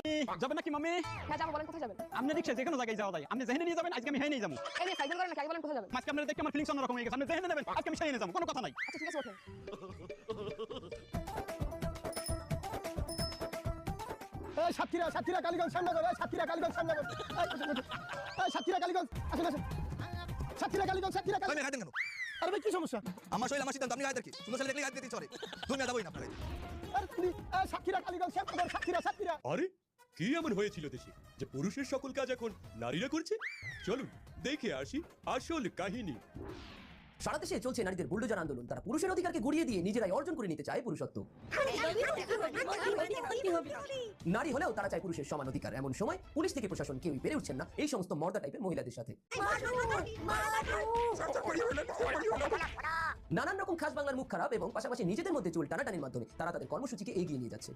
যাবেন নাকি মামি? হ্যাঁ যাবো, বলেন কোথায় যাবেন? আপনি রিক্সা যেখানে জায়গায় যাওয়া যায়, আপনি যেখানে নিয়ে যাবেন আজকে আমি নিয়ে যাবো। এই যে সাইকেল করেন নাকি, আগে বলেন কোথায় যাবেন? আজকে আপনারা দেখে আমার ফিলিংস অন্যরকম হয়ে গেছে। আপনি যেখানে নেবেন আজকে আমি নিয়ে যাবো, কোনো কথা নাই। আচ্ছা ঠিক আছে, ওঠেন। এই সাতক্ষীরা কালীগঞ্জ শ্যামনগর, এই সাতক্ষীরা কালীগঞ্জ শ্যামনগর, এই সাতক্ষীরা কালীগঞ্জ, আসেন আসেন, সাতক্ষীরা কালীগঞ্জ, সাতক্ষীরা আমি কালীগঞ্জ। গাইতেন কেন? আরে ভাই কি সমস্যা? আমার শরীর আমার সিদ্ধান্ত, আপনি গাইতেন কি? সুন্দর ছেলে দেখলে গাইতে দিতে চলে। দুনিয়া যাবোই না আপনার গাইতে। আরে তুমি সাতক্ষীরা কালীগঞ্জ শ্যামনগর, সাতক্ষীরা। আরে কি এমন হয়েছিল দেশে যে পুরুষের সকল কাজ এখন নারীরা করছে? চলুন দেখে আসি আসল কাহিনী। সারা দেশে চলছে নারীদের বুলডোজার আন্দোলন। তারা পুরুষের অধিকারকে গড়িয়ে দিয়ে নিজেরাই অর্জন করে নিতে চায় পুরুষত্ব। নারী হলেও তারা চায় পুরুষের সমান অধিকার। এমন সময় পুলিশ থেকে প্রশাসন কেউই পেরে উঠছেন না এই সমস্ত মর্দা টাইপের মহিলাদের সাথে। নানান রকম খাস বাংলার মুখ খারাপ এবং পাশাপাশি নিজেদের মধ্যে চুল টানাটানির মাধ্যমে তারা তাদের কর্মসূচিকে এগিয়ে নিয়ে যাচ্ছে।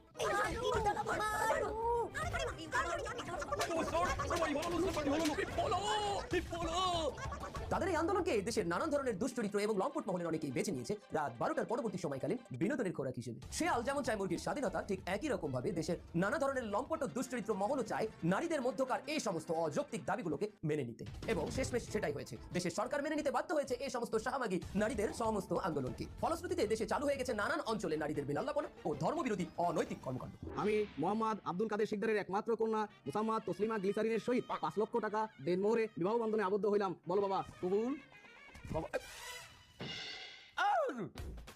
তাদের এই আন্দোলনকে দেশের নানান ধরনের দুশ্চরিত্র এবং লম্পট মহলের অনেকেই বেছে নিয়েছে রাত 12টার পরবর্তী সময়কালীন বিনোদনের খোরাক হিসেবে। শেয়াল যেমন চায় মুরগির স্বাধীনতা, ঠিক একই রকম ভাবে দেশের নানা ধরনের লম্পট ও দুশ্চরিত্র মহলও চায় নারীদের মধ্যকার এই সমস্ত অযৌক্তিক দাবিগুলোকে মেনে নিতে। এবং শেষমেশ সেটাই হয়েছে, দেশের সরকার মেনে নিতে বাধ্য হয়েছে এই সমস্ত সাহামাগী নারীদের সমস্ত আন্দোলনকে। ফলশ্রুতিতে দেশে চালু হয়ে গেছে নানান অঞ্চলে নারীদের বেলাল্লাপনা ও ধর্মবিরোধী অনৈতিক কর্মকাণ্ড। আমি মোহাম্মদ আব্দুল কাদের শিকদারের একমাত্র কন্যা মুসাম্মদ তসলিমা গ্লিসারিনের সহিত 5 লক্ষ টাকা দেনমোহরে বিবাহ বন্ধনে আবদ্ধ হইলাম। বলো বাবা কবুল।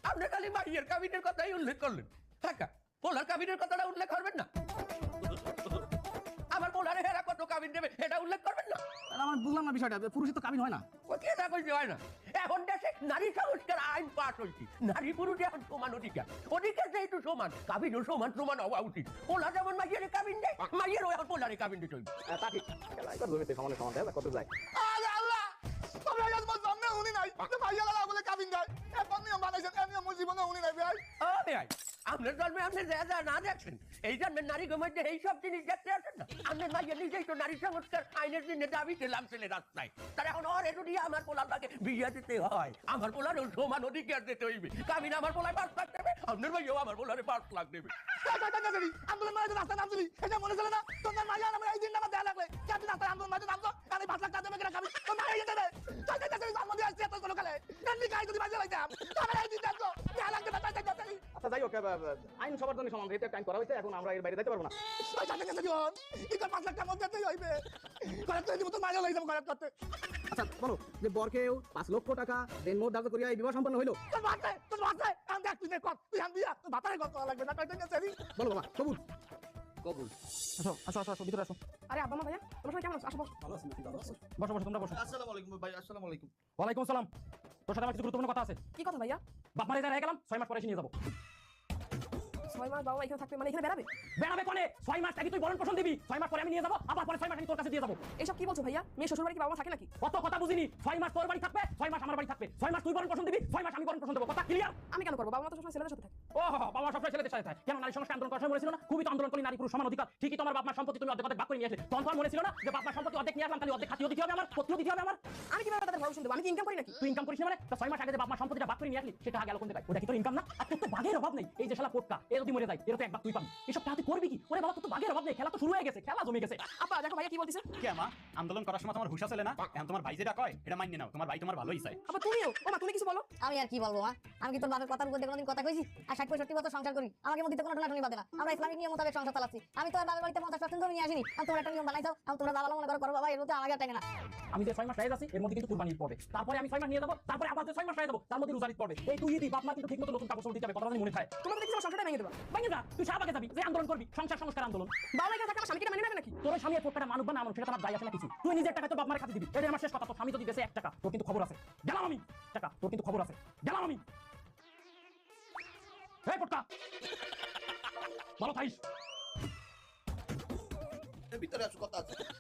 আপনি খালি মাইয়ের কাবিনের কথাই উল্লেখ করলেন, হ্যাঁ পোলার কাবিনের কথাটা উল্লেখ করবেন না? আমার পোলারে হেরা কত কাবিন দেবে এটা উল্লেখ করবেন না? আমার বুঝলাম না বিষয়টা, পুরুষের তো কাবিন হয় না। কেনা কইতে হয় না। এখন দেশে নারী সংস্কার আইন পাস হয়েছে, নারী পুরুষ এখন সমান অধিকার। অধিকার যেহেতু সমান, কাবিনও সমান সমান হওয়া উচিত। পোলা যেমন মাইয়ের কাবিন দেয়, মাইয়েরও এখন পোলারে কাবিন দিতে হইবে। তা ঠিক জমিতে সমানে সমান দেয়, কত যায়। আরে আল্লাহ, তোমরা আজ বল সামনে উনি নাই, তো ভাইয়া লাগা বলে কাবিন দেয়। এখন নিয়ম বানাইছেন, এই নিয়ম জীবনে উনি নাই ভাই। ভাই আপনার জন্মে আপনি যা না দেখছেন, এই জন্মের নারী মধ্যে এই সব জিনিস দেখতে আসেন না। আপনার মাইয়া নিজেই তো নারী সংস্কার আইনের জন্য দাবি দিলাম ছেলে রাস্তায়। তার এখন ওর এটু দিয়ে আমার পোলারটাকে বিয়ে দিতে হয়, আমার পোলার সমান অধিকার দিতে হইবে। কাবিন আমার পোলায় 5 লাখ দেবে, আপনার ভাইও আমার পোলারে 5 লাখ দেবে। আন্দোলন মাঝে রাস্তা নামছিলি, এটা মনে ছিল না? তোমার মাইয়া আমার এই দিন নামা দেয়া লাগবে, চাকরি রাস্তায় আন্দোলন মাঝে নামছো, কানে 5 লাখ টাকা দেবে কিনা কাবিন, তো মাইয়া দেবে। জন্ম দিয়ে আসছে এত কোনো কালে, এমনি গায়ে যদি মাঝে লাইতাম, তাহলে এই দিন দেখো, দেয়া লাগবে না, তাই। আচ্ছা যাই হোক, আইন সবার জন্য সমান, এটা আইন করা হয়েছে, এখন আমরা এর বাইরে যেতে পারবো না। 5 লাখ টাকা মধ্যে হইবে, করাত করে দিব তো মাইয়া লাইতাম করাত করতে। আচ্ছা বলো যে বরকেও 5 লক্ষ টাকা দেনমোহর ধার্য করিয়া এই বিবাহ সম্পন্ন হইলো। তোর বাচ্চা, আমি দেখ তুই কর, তুই আন দিয়া, তোর বাতারে কর করা লাগবে না, তাই ঠিক বলো বাবা কবুল। কবুল। আসো ভিতরে আসো। আরে আব্বা মা ভাইয়া, তোমরা সবাই কেমন আছো? আসো বসো। বসো তোমরা বসো। আসসালামু আলাইকুম ভাই। আসসালামু আলাইকুম। ওয়ালাইকুম আসসালাম। তোর সাথে আমার কিছু গুরুত্বপূর্ণ কথা আছে। কি কথা ভাইয়া? বাপ মারে যা গেলাম 6 মাস পরে এসে নিয়ে যাবো। 6 মাস বাবা এখানে থাকবে মানে এখানে বেড়াবে? বেড়াবে কোনে? 6 মাস আগে তুই বরণ পোষণ দিবি, 6 মাস পরে আমি নিয়ে যাবো, আবার পরে 6 মাস আমি তোর কাছে দিয়ে যাবো। এইসব কি বলছো ভাইয়া? মেয়ে শ্বশুর বাড়ি কি বাবা মা থাকে নাকি? কত কথা বুঝিনি। 6 মাস তোর বাড়ি থাকবে, 6 মাস আমার বাড়ি থাকবে। 6 মাস তুই বরণ পোষণ দিবি, 6 মাস আমি বরণ পোষণ দেবো। কথা ক্লিয়ার? আমি কেন করবো? বাবা মা তো সবসময় ছেলেদের সাথে থাকে। ও বাবা সবসময় ছেলেদের সাথে থাকে। কেন নারী সংস্কার আন্দোলন করার সময় মনে ছিল না? খুবই তো আন্দোলন করি নারী পুরুষ সমান অধিকার। ঠিকই তোমার বাপ মার সম্পত্তি তুমি অর্ধেক ভাগ করে নিয়ে আসলে, তখন তোমার মনে ছিল না যে বাপ মার সম্পত্তি অর্ধেক নিয়ে আসলাম, তাহলে অর্ধেক খাতিও দিতে হবে আমার, পত্র দিতে হবে আমার। আমি কিভাবে তাদের ভরণ দেবো? আমি কি ইনকাম করি নাকি? তুই ইনকাম করিস না মানে? তো 6 মাস আগে যে বাপ মার সম্পত্তিটা ভাগ করে নিয়ে আসলি সেটা গেল কোন জায়গায়? ওটা কি তোর ইনকাম না? আর তোর তো ভাগের অভাব নেই। এই যে শালা পোটকা, এ যদি মরে যায় এর তো এক ভাগ তুই পাবি। এসব টাকা তুই করবি কি? ওরে বাবা তোর তো ভাগের অভাব নেই, খেলা তো শুরু হয়ে গেছে, খেলা জমে গেছে। আব্বা দেখো ভাইয়া কি বলতিছে। কে মা, আন্দোলন করার সময় তোমার হুঁশ আছে না? এখন তোমার ভাই যেটা কয় এটা মাইনে নাও, তোমার ভাই তোমার ভালোই চায়। আব্বা তুমিও, ও মা তুমি কিছু বলো। আমি আর কি বলবো মা, আমি কি তোর বাপের কথার উপর কোনোদিন কথা কইছি? আর 60-65 বছর সংসার করি, আমাকে মধ্যে কোনো ঢলাঢলি বাদে না। আমরা ইসলামিক নিয়ম মোতাবেক সংসার চালাচ্ছি। আমি তো আর বাবার বাড়িতে 50% জমি নিয়ে আসিনি। আর তোমরা একটা নিয়ম বানাইছো, আর তোমরা ভালো মনে করো বাবা, এর মধ্যে আমাকে টাকা না। আমি যে 6 মাস রাইজ আছি এর মধ্যে কিন্তু কুরবানি পড়বে, তারপরে আমি 6 মাস নিয়ে যাবো, তারপরে আবার 6 মাস রাইজ যাবো, তার মধ্যে রোজার ঈদ পড়বে। এই তুই ঈদ বাপ মা কিন্তু ঠিকমতো নতুন কাপড় দিতে হবে, কথা মনে থাকে। তোমরা দেখি আমার সংসারটা ভেঙে দেবা। ভেঙে যা, তুই শাহবাগে যাবি, যে আন্দোলন করবি, সংসার সংস্কার আন্দোলন। বাবা এখানে থাকে আমার স্বামীকে মেনে নেবে নাকি? তোর স্বামীর পোটকাটা মানুষ বা না মানুষ সেটা তোমার দায় আছে না কিছু। তুই নিজের টাকা তো বাপ মার কাছে দিবি, এটা আমার শেষ কথা। তোর স্বামী যদি দেশে 1 টাকা, তোর কিন্তু খবর আছে। গেলাম আমি টাকা, তোর কিন্তু খবর আছে। গেলাম আমি। এই পোটকা ভালো থাইস। ভিতরে আসো, কথা আছে।